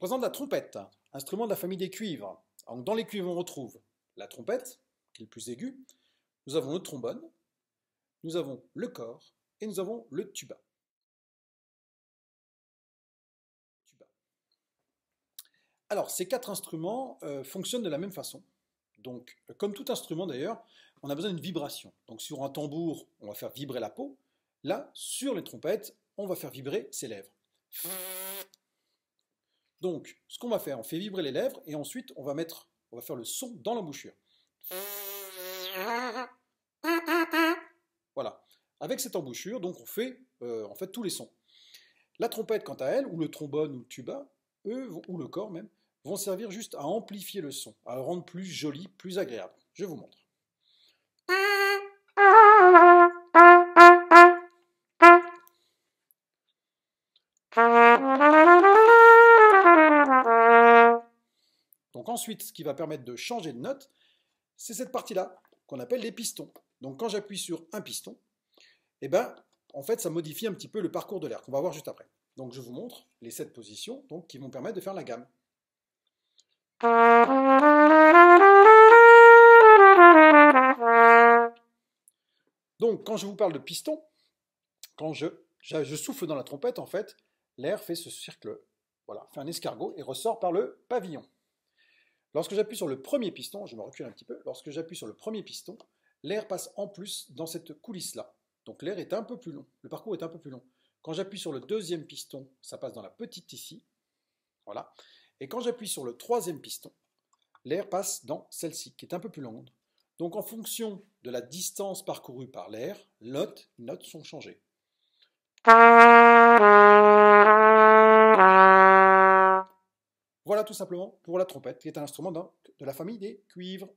présente la trompette, instrument de la famille des cuivres. Donc, dans les cuivres, on retrouve la trompette, qui est le plus aigu. Nous avons le trombone, nous avons le cor et nous avons le tuba. Alors, ces quatre instruments fonctionnent de la même façon. Donc, comme tout instrument d'ailleurs, on a besoin d'une vibration. Donc, sur un tambour, on va faire vibrer la peau. Là, sur les trompettes, on va faire vibrer ses lèvres. Donc, ce qu'on va faire, on fait vibrer les lèvres et ensuite, on va faire le son dans l'embouchure. Voilà. Avec cette embouchure, donc on fait en fait tous les sons. La trompette, quant à elle, ou le trombone ou le tuba, eux, ou le cor même, vont servir juste à amplifier le son, à le rendre plus joli, plus agréable. Je vous montre. Donc ensuite, ce qui va permettre de changer de note, c'est cette partie-là, qu'on appelle les pistons. Donc quand j'appuie sur un piston, eh ben, en fait, ça modifie un petit peu le parcours de l'air, qu'on va voir juste après. Donc je vous montre les 7 positions donc, qui vont permettre de faire la gamme. Donc quand je vous parle de piston, quand je souffle dans la trompette, en fait, l'air fait ce cercle, voilà, fait un escargot et ressort par le pavillon. Lorsque j'appuie sur le premier piston, je me recule un petit peu, lorsque j'appuie sur le premier piston, l'air passe en plus dans cette coulisse-là. Donc l'air est un peu plus long, le parcours est un peu plus long. Quand j'appuie sur le deuxième piston, ça passe dans la petite ici, voilà. Et quand j'appuie sur le troisième piston, l'air passe dans celle-ci, qui est un peu plus longue. Donc en fonction de la distance parcourue par l'air, les notes sont changées. Voilà tout simplement pour la trompette, qui est un instrument de la famille des cuivres.